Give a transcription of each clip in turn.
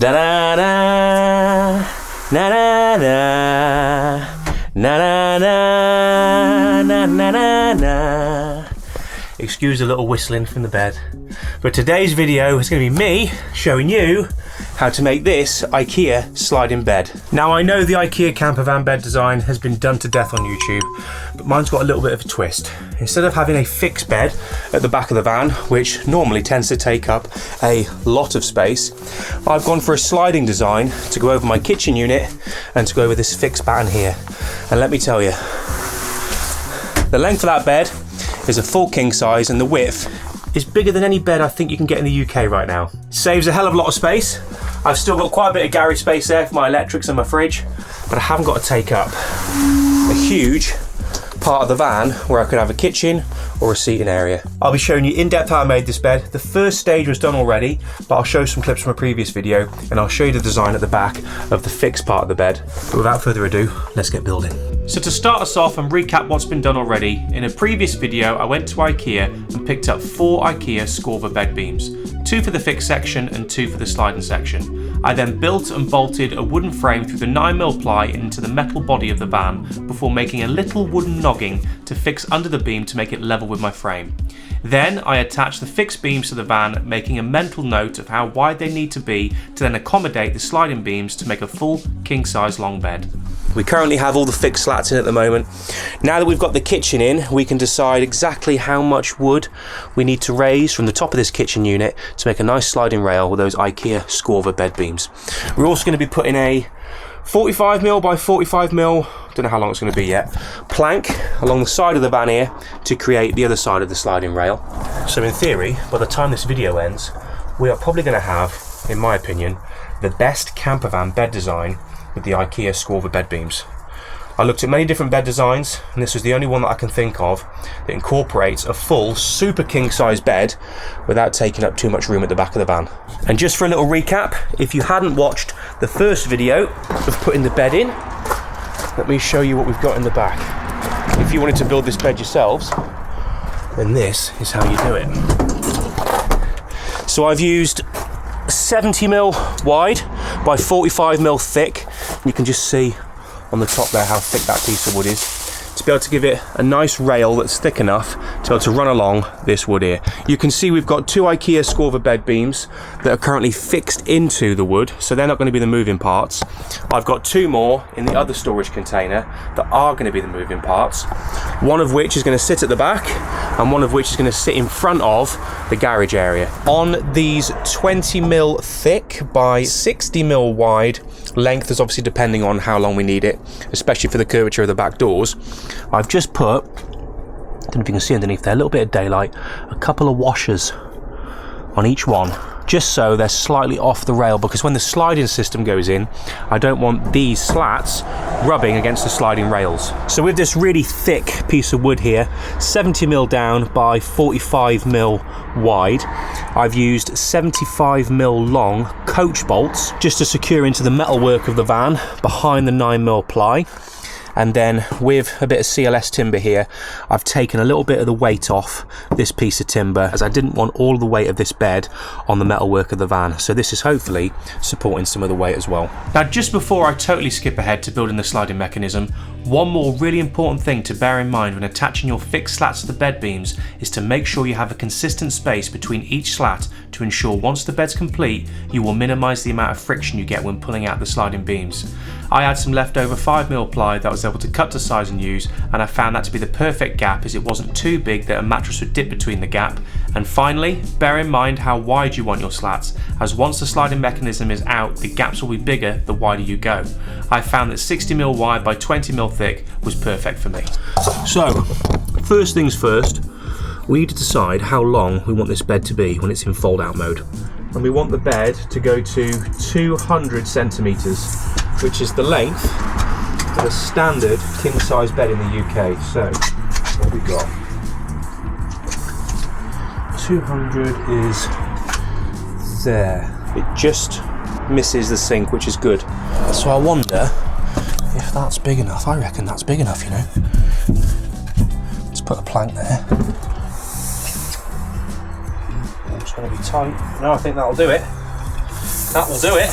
Da da da, na na na, na na na, na na na na. Excuse a little whistling from the bed. But today's video is going to be me showing you how to make this Ikea sliding bed. Now I know the Ikea campervan bed design has been done to death on YouTube, but mine's got a little bit of a twist. Instead of having a fixed bed at the back of the van, which normally tends to take up a lot of space, I've gone for a sliding design to go over my kitchen unit and to go over this fixed batten here. And let me tell you, the length of that bed is a full king size and the width is bigger than any bed I think you can get in the UK right now. Saves a hell of a lot of space. I've still got quite a bit of garage space there for my electrics and my fridge, but I haven't got to take up a huge part of the van where I could have a kitchen or a seating area. I'll be showing you in depth how I made this bed. The first stage was done already, but I'll show some clips from a previous video and I'll show you the design at the back of the fixed part of the bed. But without further ado, let's get building. So to start us off and recap what's been done already, in a previous video I went to Ikea and picked up 4 Ikea Scorva bed beams, 2 for the fixed section and 2 for the sliding section. I then built and bolted a wooden frame through the 9mm ply into the metal body of the van before making a little wooden nogging to fix under the beam to make it level with my frame. Then I attached the fixed beams to the van, making a mental note of how wide they need to be to then accommodate the sliding beams to make a full king size long bed. We currently have all the fixed slats in at the moment. Now that we've got the kitchen in, we can decide exactly how much wood we need to raise from the top of this kitchen unit to make a nice sliding rail with those Ikea Scorva bed beams. We're also going to be putting a 45mm by 45mm, don't know how long it's going to be yet, plank along the side of the van here to create the other side of the sliding rail. So in theory, by the time this video ends, we are probably going to have, in my opinion, the best campervan bed design with the Ikea Scorva bed beams. I looked at many different bed designs and this was the only one that I can think of that incorporates a full super king size bed without taking up too much room at the back of the van. And just for a little recap, if you hadn't watched the first video of putting the bed in, let me show you what we've got in the back. If you wanted to build this bed yourselves, then this is how you do it. So I've used 70mm wide by 45mm thick. You can just see on the top there how thick that piece of wood is, to be able to give it a nice rail that's thick enough to be able to run along this wood here. You can see we've got 2 Ikea Scorva bed beams that are currently fixed into the wood, so they're not going to be the moving parts. I've got 2 more in the other storage container that are going to be the moving parts, one of which is going to sit at the back and one of which is going to sit in front of the garage area. On these 20mm thick by 60mm wide, length is obviously depending on how long we need it, especially for the curvature of the back doors, I've just put, I don't know if you can see underneath there, a little bit of daylight, a couple of washers on each one, just so they're slightly off the rail, because when the sliding system goes in, I don't want these slats rubbing against the sliding rails. So with this really thick piece of wood here, 70mm down by 45mm wide, I've used 75mm long coach bolts just to secure into the metalwork of the van behind the 9mm ply. And then with a bit of CLS timber here, I've taken a little bit of the weight off this piece of timber, as I didn't want all the weight of this bed on the metalwork of the van. So this is hopefully supporting some of the weight as well. Now, just before I totally skip ahead to building the sliding mechanism, one more really important thing to bear in mind when attaching your fixed slats to the bed beams is to make sure you have a consistent space between each slat to ensure once the bed's complete, you will minimise the amount of friction you get when pulling out the sliding beams. I had some leftover 5mm ply that I was able to cut to size and use, and I found that to be the perfect gap, as it wasn't too big that a mattress would dip between the gap. And finally, bear in mind how wide you want your slats, as once the sliding mechanism is out, the gaps will be bigger the wider you go. I found that 60mm wide by 20mm thick was perfect for me. So, first things first, we need to decide how long we want this bed to be when it's in fold out mode. And we want the bed to go to 200 centimetres, which is the length of a standard king size bed in the UK. So, what we got? 200 is there. It just misses the sink, which is good. So I wonder if that's big enough. I reckon that's big enough, you know. Let's put a plank there. It's going to be tight. No, I think that'll do it. that will do it.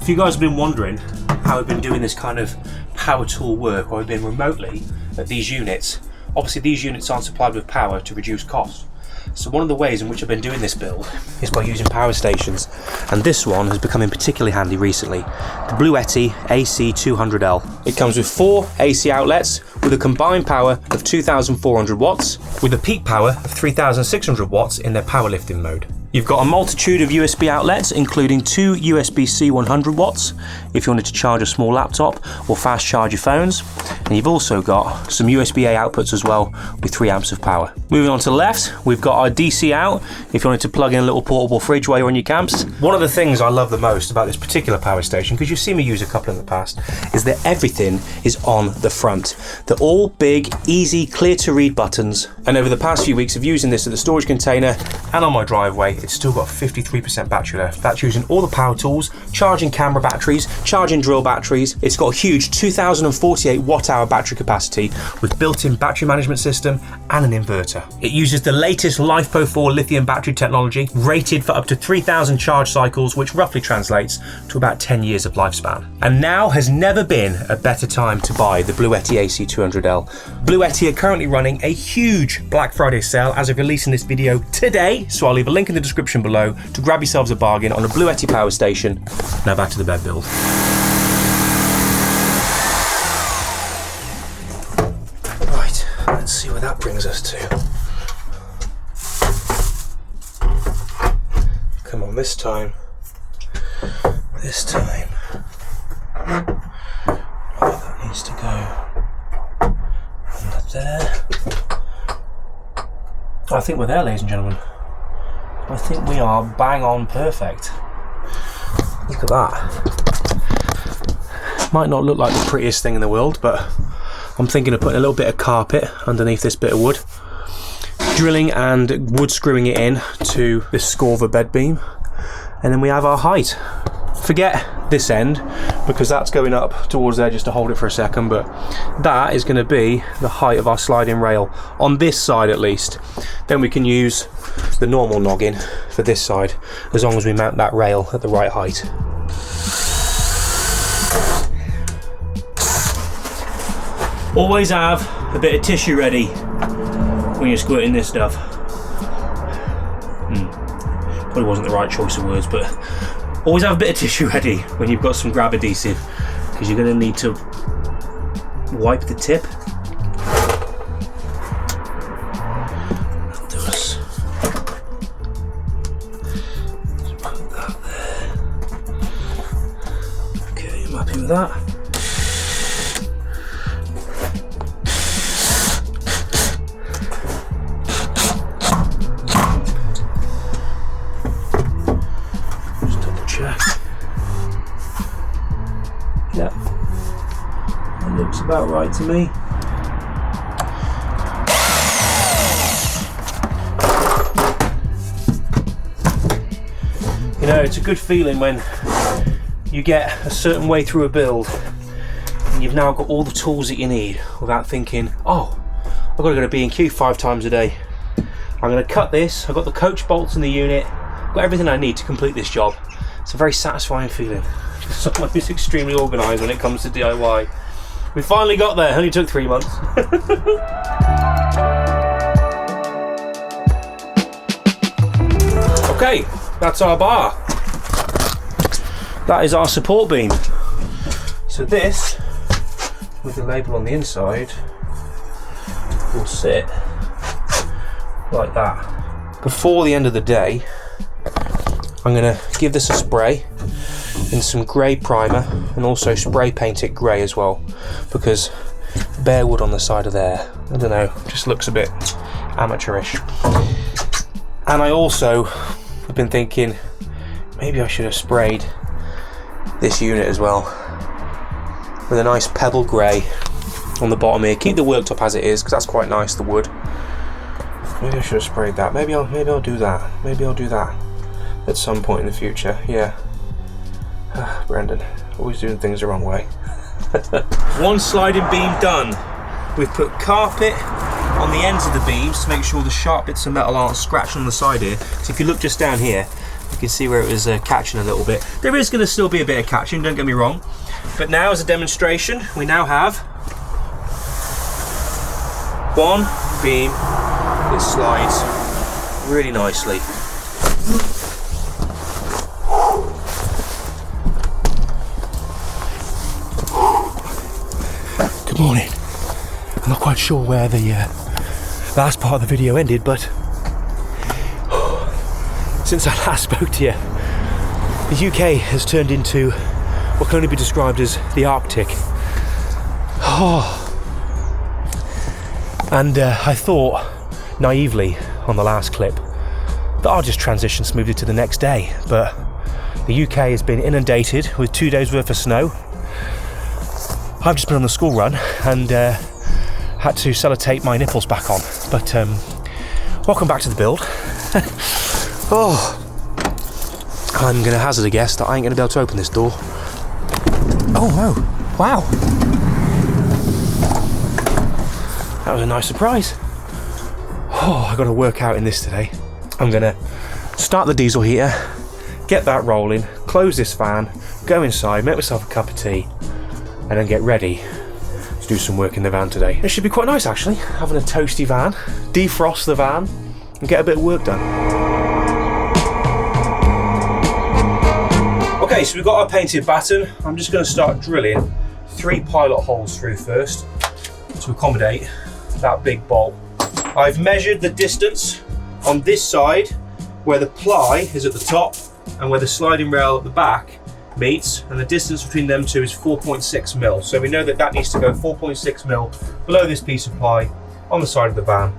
If you guys have been wondering how I've been doing this kind of power tool work, or I've been remotely at these units, obviously these units aren't supplied with power to reduce cost. So one of the ways in which I've been doing this build is by using power stations, and this one has become particularly handy recently. The Bluetti AC200L. It comes with 4 AC outlets with a combined power of 2,400 watts with a peak power of 3,600 watts in their powerlifting mode. You've got a multitude of USB outlets, including 2 USB-C 100 watts if you wanted to charge a small laptop or fast charge your phones. And you've also got some USB-A outputs as well with 3 amps of power. Moving on to the left, we've got our DC out if you wanted to plug in a little portable fridge while you're on your camps. One of the things I love the most about this particular power station, because you've seen me use a couple in the past, is that everything is on the front. They're all big, easy, clear to read buttons. And over the past few weeks of using this at the storage container and on my driveway, it's still got 53% battery left. That's using all the power tools, charging camera batteries, charging drill batteries. It's got a huge 2,048 watt-hour battery capacity with built-in battery management system and an inverter. It uses the latest LiFePO4 lithium battery technology, rated for up to 3,000 charge cycles, which roughly translates to about 10 years of lifespan. And now has never been a better time to buy the Bluetti AC200L. Bluetti are currently running a huge Black Friday sale as of releasing this video today, so I'll leave a link in the description below to grab yourselves a bargain on a Bluetti power station. Now back to the bed build. Right, let's see where that brings us to. Come on, this time. Right, that needs to go under there. I think we're there, ladies and gentlemen. I think we are bang on perfect. Look at that. Might not look like the prettiest thing in the world, but I'm thinking of putting a little bit of carpet underneath this bit of wood, drilling and wood screwing it in to this score of a bed beam, and then we have our height. Forget this end, because that's going up towards there just to hold it for a second, but that is going to be the height of our sliding rail on this side at least. Then we can use the normal noggin for this side, as long as we mount that rail at the right height. Always have a bit of tissue ready when you're squirting this stuff. Probably wasn't the right choice of words, but always have a bit of tissue ready when you've got some grab adhesive, because you're going to need to wipe the tip. Let's put that there. Okay, I'm happy with that. Yeah, that looks about right to me. You know, it's a good feeling when you get a certain way through a build and you've now got all the tools that you need without thinking, oh, I've got to go to B&Q 5 times a day. I'm going to cut this, I've got the coach bolts in the unit, I've got everything I need to complete this job. It's a very satisfying feeling. Someone who's extremely organised when it comes to DIY. We finally got there, only took 3 months. Okay, that's our bar. That is our support beam. So this, with the label on the inside, will sit like that. Before the end of the day, I'm going to give this a spray in some grey primer and also spray paint it grey as well, because bare wood on the side of there, I don't know, just looks a bit amateurish. And I also have been thinking maybe I should have sprayed this unit as well with a nice pebble grey on the bottom here. Keep the worktop as it is, because that's quite nice, the wood. Maybe I should have sprayed that. Maybe I'll do that. Maybe I'll do that at some point in the future. Yeah. Brendan, always doing things the wrong way. One sliding beam done. We've put carpet on the ends of the beams to make sure the sharp bits of metal aren't scratched on the side here. So if you look just down here, you can see where it was catching a little bit. There is going to still be a bit of catching, don't get me wrong. But now, as a demonstration, we now have one beam that slides really nicely. Good morning. I'm not quite sure where the last part of the video ended, but since I last spoke to you, the UK has turned into what can only be described as the Arctic. And I thought, naively, on the last clip, that I'll just transition smoothly to the next day, but the UK has been inundated with 2 days worth of snow. I've just been on the school run and had to sellotape my nipples back on, but welcome back to the build. I'm going to hazard a guess that I ain't going to be able to open this door. Oh no, wow. That was a nice surprise. I've got to work out in this today. I'm going to start the diesel heater, get that rolling, close this fan, go inside, make myself a cup of tea, and then get ready to do some work in the van today. It should be quite nice actually, having a toasty van, defrost the van, and get a bit of work done. Okay, so we've got our painted batten. I'm just going to start drilling 3 pilot holes through first to accommodate that big bolt. I've measured the distance on this side where the ply is at the top and where the sliding rail at the back meets, and the distance between them two is 4.6 mil. So we know that that needs to go 4.6 mil below this piece of ply on the side of the van.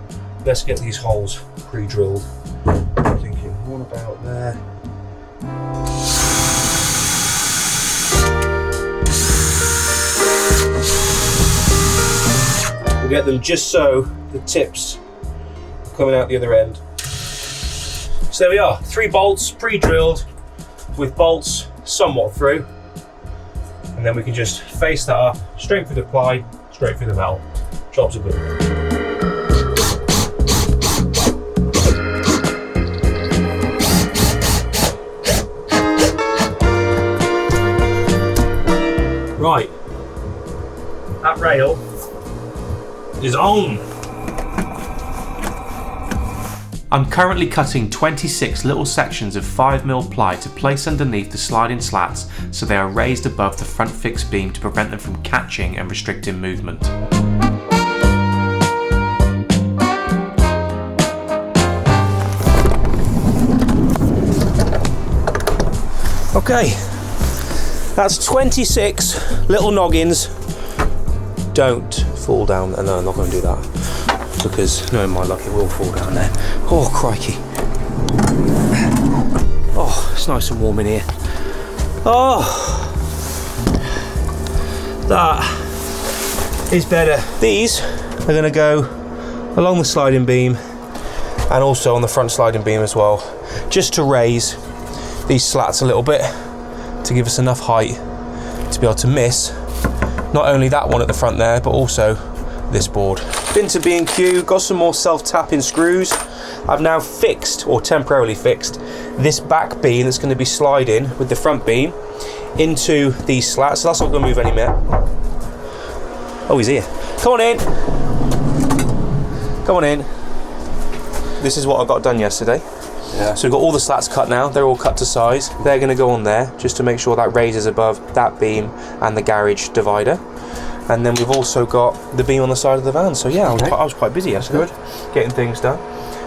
Let's get these holes pre-drilled. I'm thinking, what about there? We'll get them just so the tips are coming out the other end. So there we are, 3 bolts pre-drilled with bolts somewhat through, and then we can just face that up, straight through the ply, straight through the metal. Jobs are good. Right, that rail is on. I'm currently cutting 26 little sections of 5mm ply to place underneath the sliding slats so they are raised above the front fixed beam to prevent them from catching and restricting movement. Okay, that's 26 little noggins. Don't fall down there. No, I'm not going to do that, because knowing my luck, it will fall down there. Oh, crikey. Oh, it's nice and warm in here. Oh, that is better. These are going to go along the sliding beam and also on the front sliding beam as well, just to raise these slats a little bit to give us enough height to be able to miss not only that one at the front there, but also this board. Been to B&Q, got some more self-tapping screws. I've now fixed, or temporarily fixed, this back beam that's going to be sliding with the front beam into these slats, so that's not going to move any minute. Oh, he's here. Come on in. Come on in. This is what I got done yesterday. Yeah. So we've got all the slats cut now, they're all cut to size. They're going to go on there, just to make sure that raises above that beam and the garage divider. And then we've also got the beam on the side of the van. So yeah, I was quite busy yesterday, getting things done.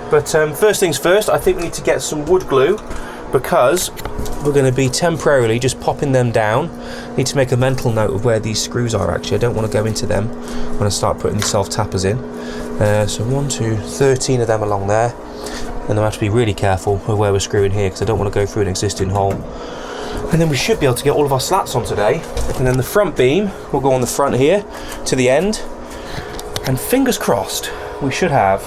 But first things first, I think we need to get some wood glue, because we're going to be temporarily just popping them down. Need to make a mental note of where these screws are actually. I don't want to go into them when I start putting the self-tappers in. So 1, 2, 13 of them along there. And I have to be really careful with where we're screwing here, because I don't want to go through an existing hole. And then we should be able to get all of our slats on today. And then the front beam will go on the front here to the end. And fingers crossed, we should have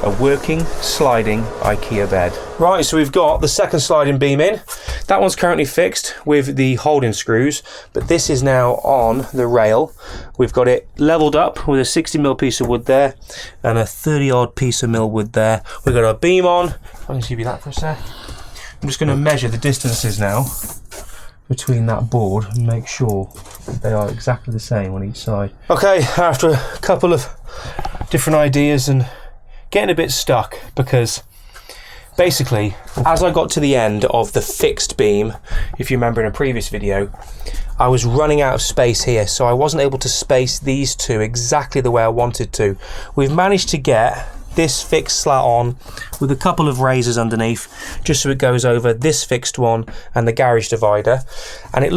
a working sliding Ikea bed. Right, so we've got the second sliding beam in. That one's currently fixed with the holding screws, but this is now on the rail. We've got it leveled up with a 60mm piece of wood there and a 30-odd piece of millwood there. We've got our beam on. I can give you that for a sec. I'm just going to measure the distances now between that board and make sure that they are exactly the same on each side. Okay, after a couple of different ideas and getting a bit stuck, because basically as I got to the end of the fixed beam, if you remember in a previous video, I was running out of space here, so I wasn't able to space these two exactly the way I wanted to. We've managed to get this fixed slat on with a couple of razors underneath, just so it goes over this fixed one and the garage divider, and it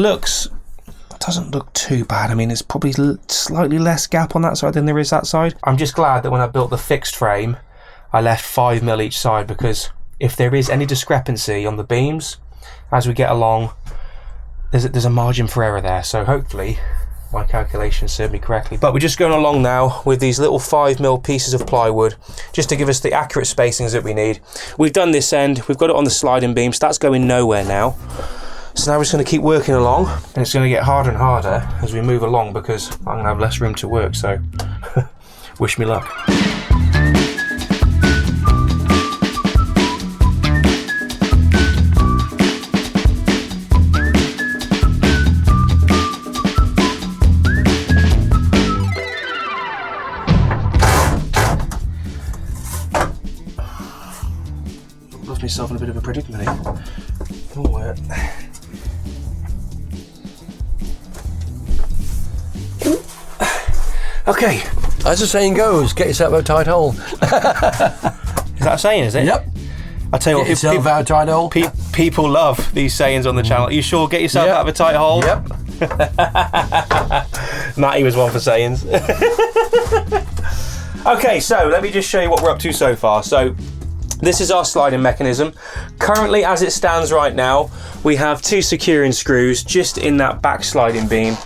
doesn't look too bad. I mean, it's probably slightly less gap on that side than there is that side. I'm just glad that when I built the fixed frame I left 5mm each side, because if there is any discrepancy on the beams as we get along, there's a margin for error there. So hopefully my calculations serve me correctly. But we're just going along now with these little 5mm pieces of plywood, just to give us the accurate spacings that we need. We've done this end, we've got it on the sliding beam, so that's going nowhere now. So now we're just going to keep working along, and it's going to get harder and harder as we move along, because I'm going to have less room to work, so wish me luck. Lost myself in a bit of a predicament here. Oh, okay. As the saying goes, get yourself a tight hole. Is that a saying, is it? Yep. I tell you what, Get yourself out of a tight hole. People love these sayings on the channel. Are you sure? Get yourself out of a tight hole. Yep. Matty was one for sayings. Okay, so let me just show you what we're up to so far. So this is our sliding mechanism. Currently, as it stands right now, we have 2 securing screws just in that back sliding beam,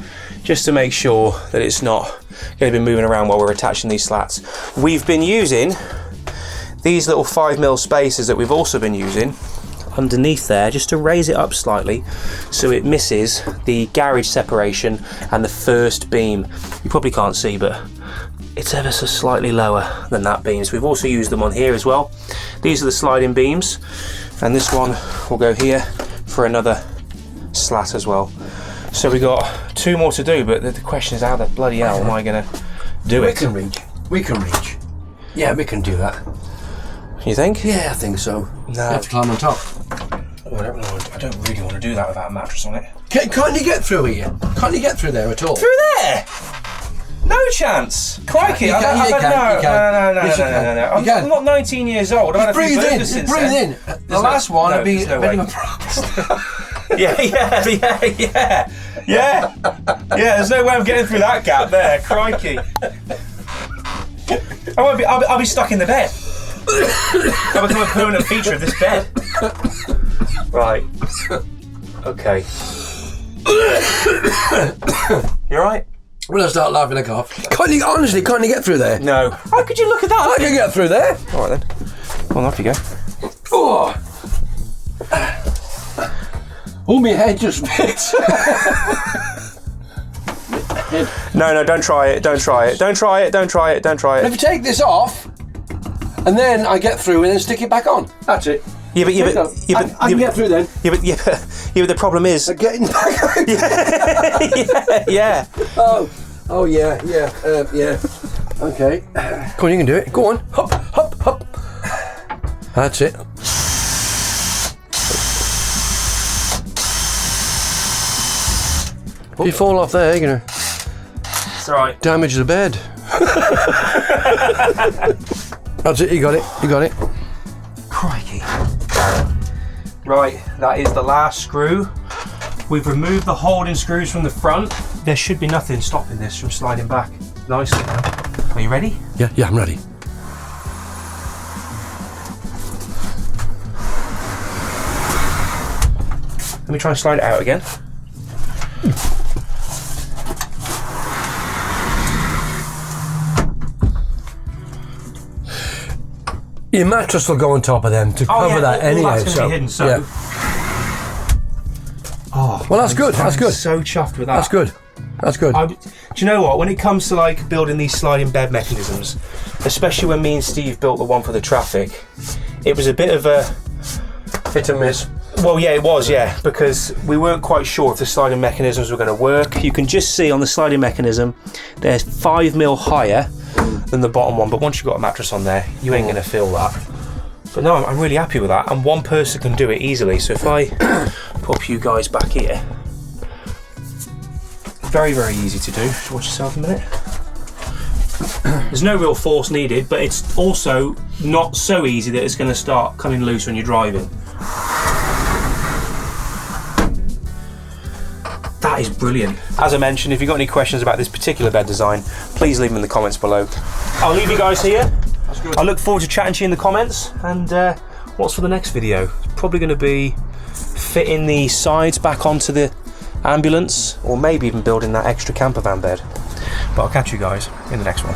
just to make sure that it's not going to be moving around while we're attaching these slats. We've been using these little 5mm spacers that we've also been using underneath there, just to raise it up slightly so it misses the garage separation and the first beam. You probably can't see, but it's ever so slightly lower than that beam. So we've also used them on here as well. These are the sliding beams, and this one will go here for another slat as well. So we got 2 more to do, but the question is, how the bloody hell am I going to do it? We can reach. Yeah, we can do that. You think? Yeah, I think so. No. You have to climb on top. Oh, I don't really want to do that without a mattress on it. Can't you get through here? Can't you get through there at all? Through there? No chance. Crikey. You can. I'm not 19 years old. I've had a few burgers since then. The last one would be a bit of a problem. Yeah, there's no way I'm getting through that gap there. Crikey. I'll be stuck in the bed. I'll become a permanent feature of this bed. Right. Okay. You alright? When I start laughing, I cough. Can't you get through there? No. How could you look at that? I can get through there. Alright then. Well, off you go. Oh, my head just bit. No, don't try it. Don't try it. If you take this off, and then I get through and then stick it back on. That's it. I can get through then. Yeah, but the problem is getting back out. Yeah. Oh yeah. Okay. Come on, you can do it. Go on. Hop. That's it. If you fall off there, you're gonna it's alright. Damage the bed. That's it, you got it. Crikey. Right, that is the last screw. We've removed the holding screws from the front. There should be nothing stopping this from sliding back nicely now. Are you ready? Yeah, I'm ready. Let me try and slide it out again. Your mattress will go on top of them to cover that anyway. All that's going to be hidden, so... Yeah. Oh, well, that's good. That's good. I'm so chuffed with that. That's good. That's good. Do you know what? When it comes to like building these sliding bed mechanisms, especially when me and Steve built the one for the Traffic, it was a bit of a hit and miss. Well, yeah, it was, yeah, because we weren't quite sure if the sliding mechanisms were going to work. You can just see on the sliding mechanism, they're 5mm higher than the bottom one, but once you've got a mattress on there, you ain't going to feel that. But no, I'm really happy with that, and one person can do it easily. So if I pop you guys back here, very, very easy to do. Just watch yourself a minute. There's no real force needed, but it's also not so easy that it's going to start coming loose when you're driving. That is brilliant. As I mentioned, if you've got any questions about this particular bed design, please leave them in the comments below. I'll leave you guys here. That's good. I look forward to chatting to you in the comments. And what's for the next video? It's probably going to be fitting the sides back onto the ambulance, or maybe even building that extra camper van bed. But I'll catch you guys in the next one.